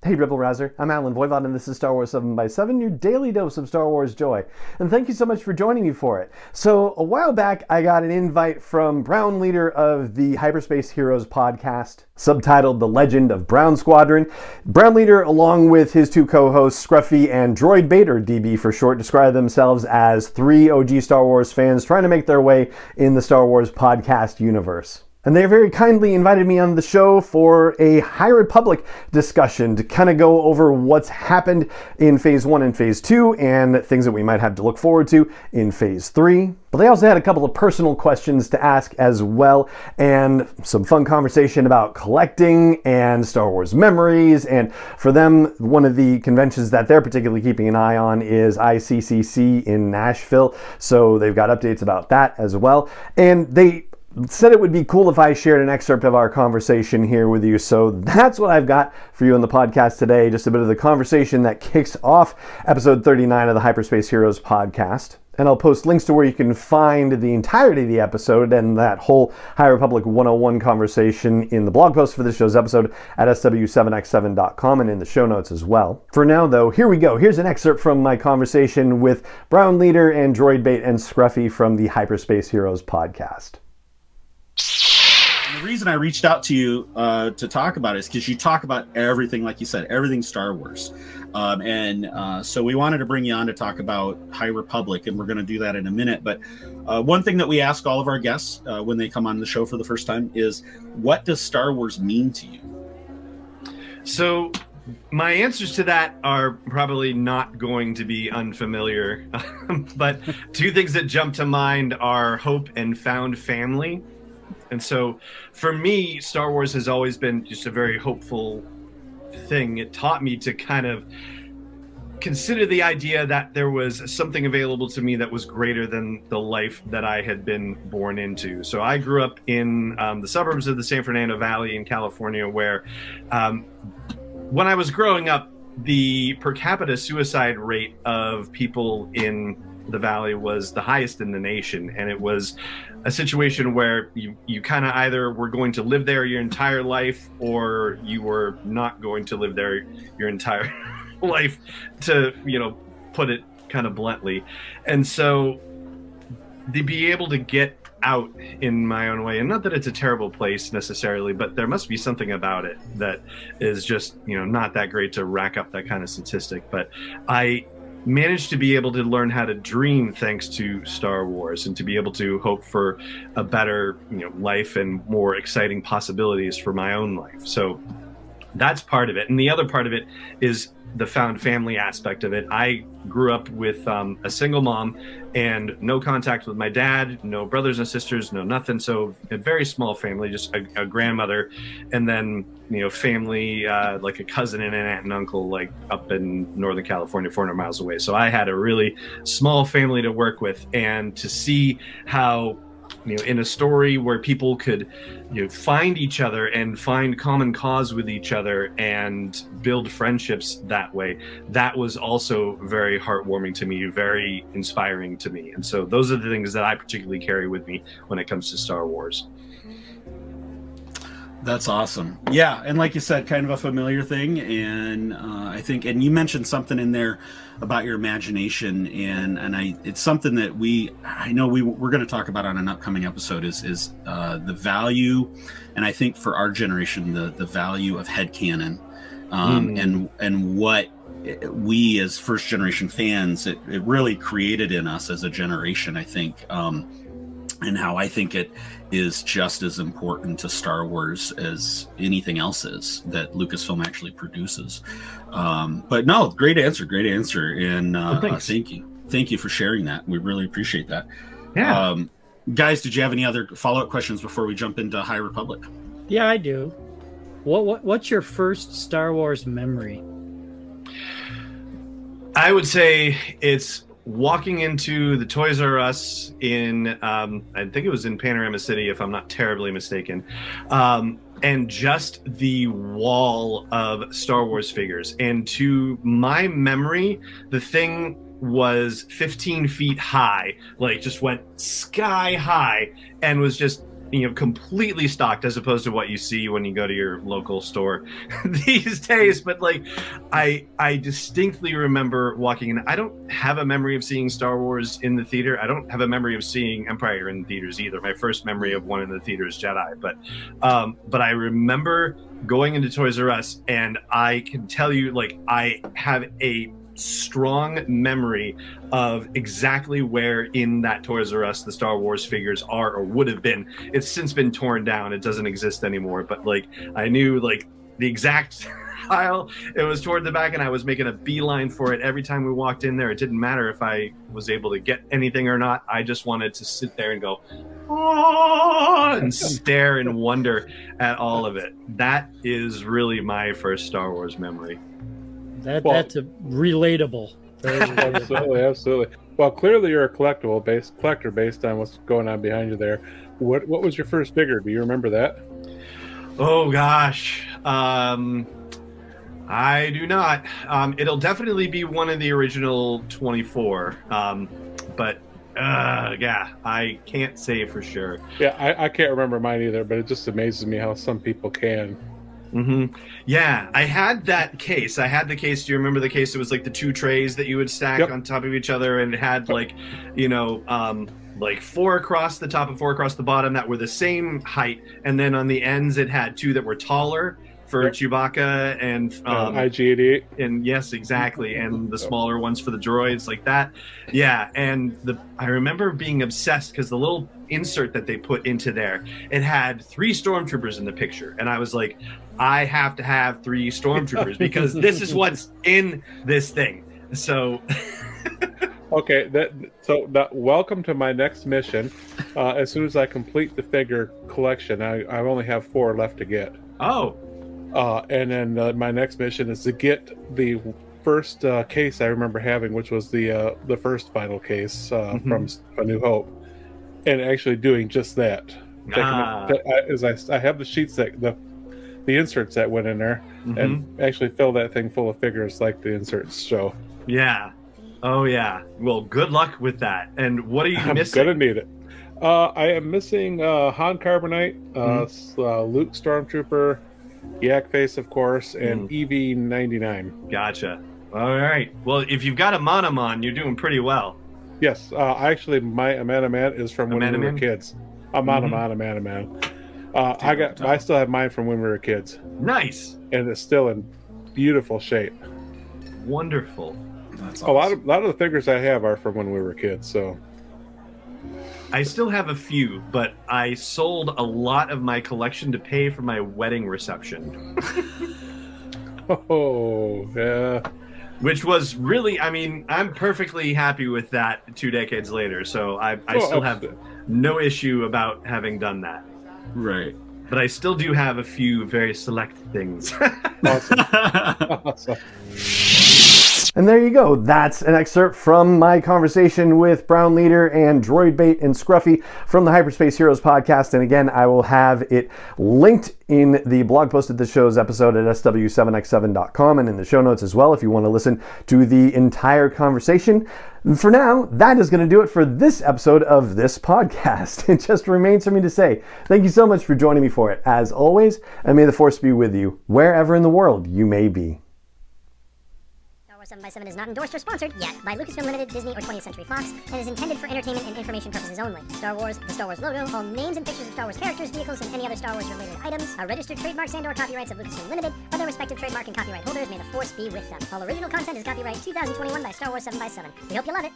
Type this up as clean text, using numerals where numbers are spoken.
Hey Rebel Rouser, I'm Alan Voivod and this is Star Wars 7x7, your daily dose of Star Wars joy. And thank you so much for joining me for it. So a while back I got an invite from Brown, leader of the Hyperspace Heroes podcast, subtitled The Legend of Brown Squadron. Brown leader, along with his two co-hosts Scruffy and Droid Bait, or DB for short, describe themselves as three OG Star Wars fans trying to make their way in the Star Wars podcast universe. And they very kindly invited me on the show for a High Republic discussion to kind of go over what's happened in Phase 1 and Phase 2 and things that we might have to look forward to in Phase 3. But they also had a couple of personal questions to ask as well, and some fun conversation about collecting and Star Wars memories. And for them, one of the conventions that they're particularly keeping an eye on is ICCC in Nashville. So they've got updates about that as well. And they said it would be cool if I shared an excerpt of our conversation here with you. So that's what I've got for you on the podcast today. Just a bit of the conversation that kicks off episode 39 of the Hyperspace Heroes podcast. And I'll post links to where you can find the entirety of the episode and that whole High Republic 101 conversation in the blog post for this show's episode at sw7x7.com and in the show notes as well. For now, though, here we go. Here's an excerpt from my conversation with Brown Leader and Droid Bait and Scruffy from the Hyperspace Heroes podcast. The reason I reached out to you to talk about it is because you talk about everything, like you said, everything Star Wars. So we wanted to bring you on to talk about High Republic, and we're going to do that in a minute. But one thing that we ask all of our guests when they come on the show for the first time is, what does Star Wars mean to you? So my answers to that are probably not going to be unfamiliar. But two things that jump to mind are hope and found family. And so for me, Star Wars has always been just a very hopeful thing. It taught me to kind of consider the idea that there was something available to me that was greater than the life that I had been born into. So I grew up in the suburbs of the San Fernando Valley in California, where when I was growing up, the per capita suicide rate of people in the valley was the highest in the nation. And it was a situation where you kind of either were going to live there your entire life, or you were not going to live there your entire life, to, put it kind of bluntly. And so to be able to get out in my own way, and not that it's a terrible place necessarily, but there must be something about it that is just, not that great to rack up that kind of statistic. But I managed to be able to learn how to dream thanks to Star Wars, and to be able to hope for a better, life and more exciting possibilities for my own life. So that's part of it. And the other part of it is the found family aspect of it. I grew up with a single mom and no contact with my dad, no brothers and sisters, no nothing. So a very small family, just a grandmother, and then, family, like a cousin and an aunt and uncle, like up in Northern California, 400 miles away. So I had a really small family to work with, and to see how, in a story where people could, find each other and find common cause with each other and build friendships that way, that was also very heartwarming to me, very inspiring to me. And so those are the things that I particularly carry with me when it comes to Star Wars. That's awesome. Yeah, and like you said, kind of a familiar thing, and I think, and you mentioned something in there about your imagination, and it's something that I know we're going to talk about on an upcoming episode is the value, and I think for our generation, the value of headcanon, and what we as first generation fans, it really created in us as a generation, I think, and how I think it is just as important to Star Wars as anything else is that Lucasfilm actually produces. But no, great answer. And thank you for sharing that. We really appreciate that. Yeah. Guys, did you have any other follow-up questions before we jump into High Republic? Yeah, I do. What's your first Star Wars memory? I would say it's walking into the Toys R Us in, I think it was in Panorama City, if I'm not terribly mistaken, and just the wall of Star Wars figures. And to my memory, the thing was 15 feet high, like just went sky high, and was just completely stocked as opposed to what you see when you go to your local store these days. But like, I distinctly remember walking in. I don't have a memory of seeing Star Wars in the theater. I don't have a memory of seeing Empire in the theaters either. My first memory of one in the theater is Jedi. But I remember going into Toys R Us, and I can tell you, like, I have a strong memory of exactly where in that Toys R Us the Star Wars figures are or would have been. It's since been torn down. It doesn't exist anymore. But like, I knew like the exact aisle. It was toward the back, and I was making a beeline for it every time we walked in there. It didn't matter if I was able to get anything or not. I just wanted to sit there and go, oh, and stare and wonder at all of it. That is really my first Star Wars memory. That's relatable. Very relatable. Absolutely. Well, clearly you're a collector based on what's going on behind you there. What was your first figure? Do you remember that? Oh gosh, I do not. It'll definitely be one of the original 24. But yeah, I can't say for sure. Yeah, I can't remember mine either, but it just amazes me how some people can. Mm-hmm. Yeah, I had that case. I had the case. Do you remember the case? It was like the two trays that you would stack on top of each other, and it had like, like 4 across the top and 4 across the bottom that were the same height, and then on the ends it had 2 that were taller for Chewbacca and IG-88. And yes, exactly, and the smaller ones for the droids, like that. Yeah, and I remember being obsessed because the little insert that they put into there, it had 3 stormtroopers in the picture, and I was like, I have to have 3 stormtroopers because this is what's in this thing. So okay, welcome to my next mission. As soon as I complete the figure collection, I only have 4 left to get. Oh. And then my next mission is to get the first case I remember having, which was the first final case from A New Hope, and actually doing just that. I have the sheets that the inserts that went in there, and actually fill that thing full of figures like the inserts show. Yeah. Oh yeah. Well, good luck with that. And what are you missing? I'm gonna need it. I am missing Han Carbonite, Luke Stormtrooper, Yak Face, of course, and EV-99. Gotcha. All right. Well, if you've got a Monomon, you're doing pretty well. Yes. Actually, my Amanaman is from when we were kids. A Manaman. I still have mine from when we were kids. Nice. And it's still in beautiful shape. Wonderful. That's awesome. A lot of the figures I have are from when we were kids, so. I still have a few, but I sold a lot of my collection to pay for my wedding reception. Oh, yeah. Which was really, I mean, I'm perfectly happy with that 2 decades later, so I still have no issue about having done that. Right. But I still do have a few very select things. Awesome. And there you go. That's an excerpt from my conversation with Brown Leader and Droidbait and Scruffy from the Hyperspace Heroes podcast. And again, I will have it linked in the blog post of the show's episode at sw7x7.com and in the show notes as well if you want to listen to the entire conversation. For now, that is going to do it for this episode of this podcast. It just remains for me to say thank you so much for joining me for it, as always, and may the Force be with you wherever in the world you may be. 7x7 is not endorsed or sponsored yet by Lucasfilm Limited, Disney, or 20th Century Fox, and is intended for entertainment and information purposes only. Star Wars, the Star Wars logo, all names and pictures of Star Wars characters, vehicles, and any other Star Wars-related items are registered trademarks and/or copyrights of Lucasfilm Limited, or their respective trademark and copyright holders. May the Force be with them. All original content is copyright 2021 by Star Wars 7x7. We hope you love it.